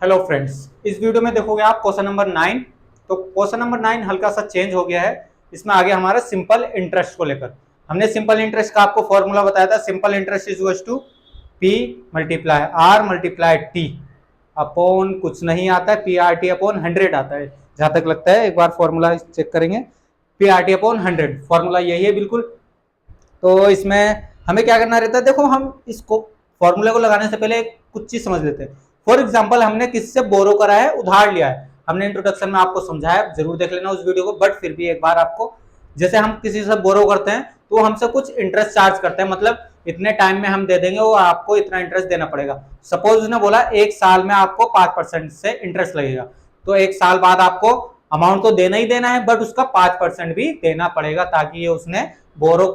Hello friends, इस video में देखोगे आप क्वेश्चन नंबर 9। तो क्वेश्चन नंबर 9 हल्का सा चेंज हो गया है। इसमें आगे हमारा सिंपल इंटरेस्ट को लेकर हमने सिंपल इंटरेस्ट का आपको फॉर्मूला बताया था। Simple interest is equal to P multiply R multiply T upon कुछ नहीं आता है, पी आर टी अपॉन 100 आता है जहां तक लगता है। एक बार फॉर्मूला चेक करेंगे, P R T upon 100 formula यही है बिल्कुल। तो इसमें हमें क्या करना रहता है, देखो हम इसको फॉर्मूले को लगाने से पहले कुछ चीज समझ लेते हैं। फॉर एग्जाम्पल हमने किससे बोरो करा है, उधार लिया है। हमने इंट्रोडक्शन में आपको समझाया, जरूर देख लेना उस वीडियो को। बट फिर भी एक बार आपको, जैसे हम किसी से बोरो करते हैं तो हमसे कुछ इंटरेस्ट चार्ज करते हैं, मतलब इतने टाइम में हम दे देंगे और आपको इतना इंटरेस्ट देना पड़ेगा। सपोज उसने बोला एक साल में आपको 5% से इंटरेस्ट लगेगा, तो एक साल बाद आपको अमाउंट तो देना ही देना है, बट उसका 5% भी देना पड़ेगा, ताकि ये उसने बोरो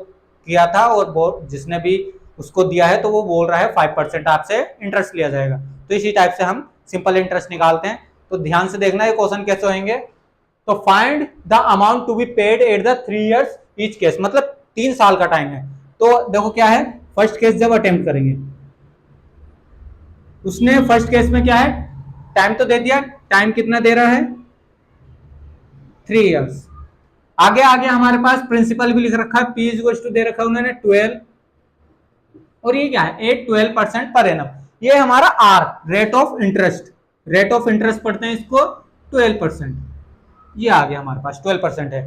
किया था और जिसने भी उसको दिया है तो वो बोल रहा है 5% आपसे इंटरेस्ट लिया जाएगा। तो इसी टाइप से हम सिंपल इंटरेस्ट निकालते हैं। तो ध्यान से देखना ये क्वेश्चन कैसे होंगे। तो find the amount to be paid at the 3 years each case, मतलब 3 साल का टाइम है। तो देखो क्या है, फर्स्ट केस जब अटेम्प्ट करेंगे, उसने फर्स्ट केस में क्या है, टाइम तो दे दिया, टाइम कितना दे रहा है 3 इयर्स। आगे आगे हमारे पास प्रिंसिपल भी लिख रखा है, पी इज टू दे रखा है उन्होंने 12, और ये क्या है 8-12% पर एनम। ये हमारा R rate of interest, rate of interest पढ़ते हैं इसको 12%। ये आ गया हमारे पास 12% है।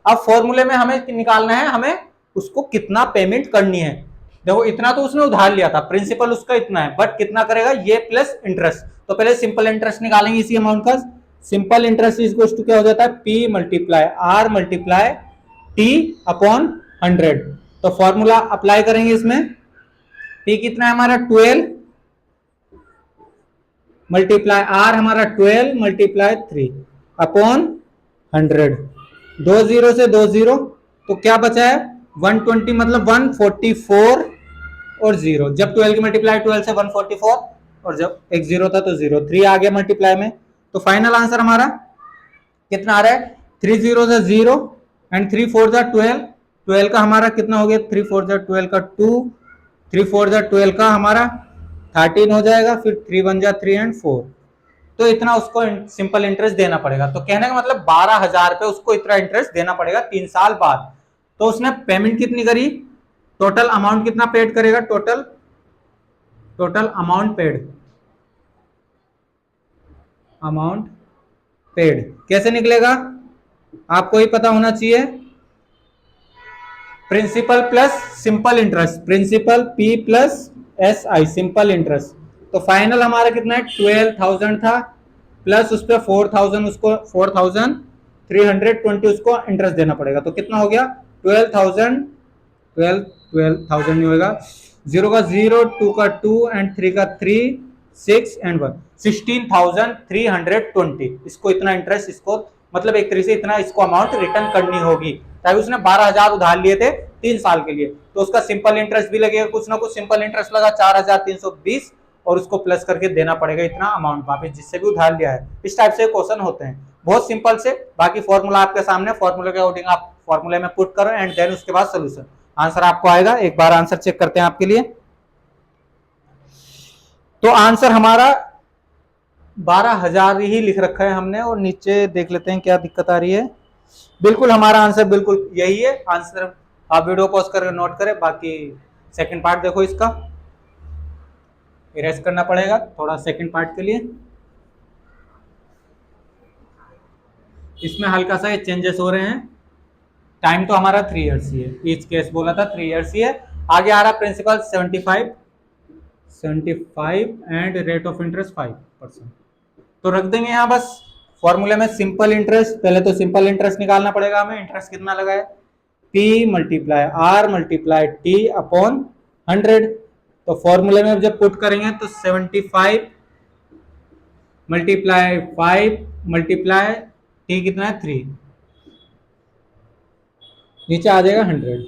अब फॉर्मूले में हमें निकालना है, हमें उसको कितना पेमेंट करनी है। देखो इतना तो उसने उधार लिया था, प्रिंसिपल उसका इतना है, बट कितना करेगा ये प्लस इंटरेस्ट। तो पहले सिंपल इंटरेस्ट निकालेंगे इसी अमाउंट का। सिंपल इंटरेस्ट इज टू क्या हो जाता है, P multiply R multiply T upon 100। तो फॉर्मूला अप्लाई करेंगे इसमें। पी कितना है हमारा 12 मल्टीप्लाई आर हमारा 12 मल्टीप्लाई 3 अपॉन 100। 2 जीरो से 2 जीरो, तो क्या बचा है 120, मतलब 144 और 0। जब 12 की मल्टीप्लाई 12 से 144, और जब एक 0 था तो 0, 3 आ गया मल्टीप्लाई में। तो फाइनल आंसर हमारा कितना आ रहा है, 3 जीरो से 0 एंड 3 4 जा 12। 12 का हमारा कितना हो गया, 3 4 जा 12 का 2, 3 4 जा 12 का हमारा 13 हो जाएगा, फिर 3 1 जा 3 एंड 4। तो इतना उसको सिंपल इंटरेस्ट देना पड़ेगा। तो कहने का मतलब 12,000 रुपए उसको इतना इंटरेस्ट देना पड़ेगा 3 साल बाद। तो उसने पेमेंट कितनी करी, टोटल अमाउंट कितना पेड करेगा, total total amount paid, amount paid कैसे निकलेगा आपको ही पता होना चाहिए। Principal plus simple interest, principal P plus S I simple interest. तो फाइनल हमारा कितना है 12,000 था, प्लस उस पर 4,000, उसको 4,320 उसको इंटरेस्ट देना पड़ेगा। तो कितना हो गया 12,000, 12,000 नहीं होगा, 0 का 0, 2 का 2 एंड 3 का 3, 6 एंड 1, 16,320। इसको इतना इंटरेस्ट, इसको मतलब एक तरीके से इतना इसको अमाउंट रिटर्न करनी होगी, ताकि उसने 12,000 उधार लिए थे 3 साल के लिए। तो उसका सिंपल इंटरेस्ट भी लगेगा, कुछ ना कुछ सिंपल इंटरेस्ट लगा 4,320, और उसको प्लस करके देना पड़ेगा इतना अमाउंट वापस जिससे भी उधार लिया है। इस टाइप से क्वेश्चन होते हैं, बहुत सिंपल से। बाकी फॉर्मूला आपके सामने, फॉर्मूले के अकॉर्डिंग आप फॉर्मूले में पुट करो एंड देन उसके बाद सोल्यूशन, आंसर आपको आएगा। एक बार आंसर चेक करते हैं आपके लिए। तो आंसर हमारा 12,000 ही लिख रखा है हमने, और नीचे देख लेते हैं क्या दिक्कत आ रही है। बिल्कुल हमारा आंसर बिल्कुल यही है आंसर। आप वीडियो पॉज करके नोट करें। बाकी सेकंड पार्ट देखो, इसका इरेज करना पड़ेगा थोड़ा सेकंड पार्ट के लिए। इसमें हल्का सा ये चेंजेस हो रहे हैं। टाइम तो हमारा 3 इयर्स ही है, ईच केस बोला था 3 इयर्स ही है। आगे आ रहा principal 75 and rate of interest 5%। तो रख देंगे यहाँ बस फॉर्मूले में सिंपल इंटरेस्ट। पहले तो सिंपल इंटरेस्ट निकालना पड़ेगा हमें, इंटरेस्ट कितना लगा है, P multiply R multiply T upon 100। तो फॉर्मूले में जब पुट करेंगे तो 75 मल्टीप्लाई 5 मल्टीप्लाई टी कितना है 3, नीचे आ जाएगा 100,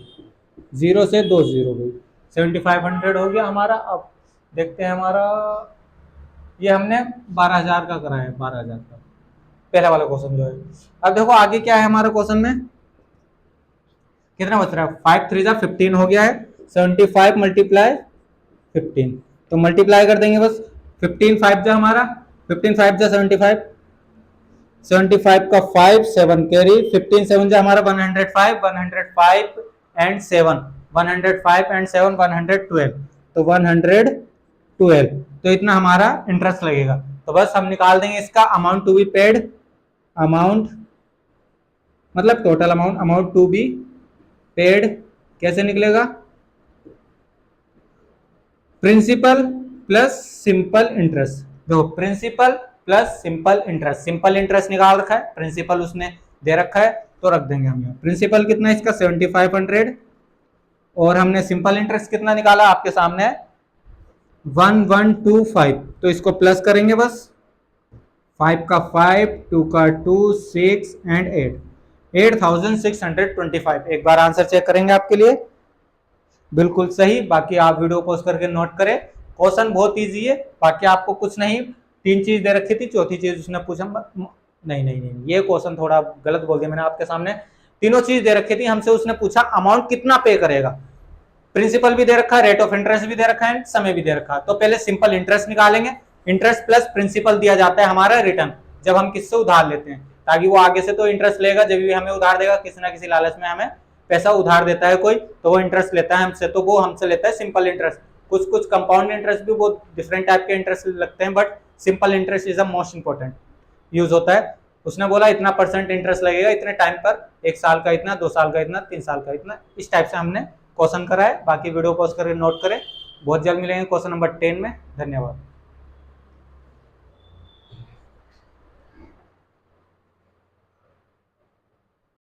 0 से 2 जीरो गई, 7500 हो गया हमारा। अब देखते हैं हमारा, ये हमने 12,000 का करा है, 12,000 का पहला वाला क्वेश्चन जो है। अब देखो आगे क्या है हमारे क्वेश्चन में, कितना बच रहा है 5 3 जा 15 हो गया है, 75 मल्टीप्लाई 15, तो मल्टीप्लाई कर देंगे बस। 15 5 जा हमारा 15 5 जा 75, 75 का 5 7 कैरी, 15 7 जा हमारा 105, 105 एंड 7, 105 एंड 7 112, तो 112, तो इतना हमारा इंटरेस्ट लगेगा। तो बस हम निकाल देंगे इसका amount to be paid, amount मतलब total amount, amount to be paid कैसे निकलेगा, प्रिंसिपल प्लस सिंपल इंटरेस्ट। देखो principal plus simple interest, simple interest निकाल रखा है, प्रिंसिपल उसने दे रखा है तो रख देंगे हम यहाँ। प्रिंसिपल कितना है इसका 7500, और हमने सिंपल इंटरेस्ट कितना निकाला आपके सामने है 1125, तो इसको प्लस करेंगे बस, 5 का 5, 2 का 2, 6 एंड 8, 8625। एक बार आंसर चेक करेंगे आपके लिए, बिल्कुल सही। बाकी आप वीडियो पॉज करके नोट करें, क्वेश्चन बहुत इजी है, बाकी आपको कुछ नहीं, 3 चीज दे रखी थी, चौथी चीज उसने पूछा नहीं, ये क्वेश्चन थोड़ा गलत बोल दिया मैंने आपके सामने। तीनों चीज दे रखी थी हमसे, उसने पूछा अमाउंट कितना पे करेगा, प्रिंसिपल भी दे रखा है, रेट ऑफ इंटरेस्ट भी दे रखा है, समय भी दे रखा है। तो पहले सिंपल इंटरेस्ट निकालेंगे, इंटरेस्ट प्लस प्रिंसिपल दिया जाता है हमारा रिटर्न, जब हम किससे उधार लेते हैं, ताकि वो आगे से तो इंटरेस्ट लेगा, जब भी हमें उधार देगा, किसी ना किसी लालच में हमें पैसा उधार देता है कोई, तो वो इंटरेस्ट लेता है हमसे, तो वो हमसे लेता है सिंपल इंटरेस्ट। कुछ कंपाउंड इंटरेस्ट भी बहुत डिफरेंट टाइप के इंटरेस्ट लगते हैं, but simple interest is the most important use होता है। उसने बोला इतना % इंटरेस्ट लगेगा इतने टाइम पर, 1 साल का इतना, 2 साल का इतना, 3 साल का इतना, इस टाइप से हमने क्वेश्चन करा है। बाकी वीडियो पॉज करके नोट करें। बहुत जल्द मिलेंगे क्वेश्चन नंबर 10 में। धन्यवाद।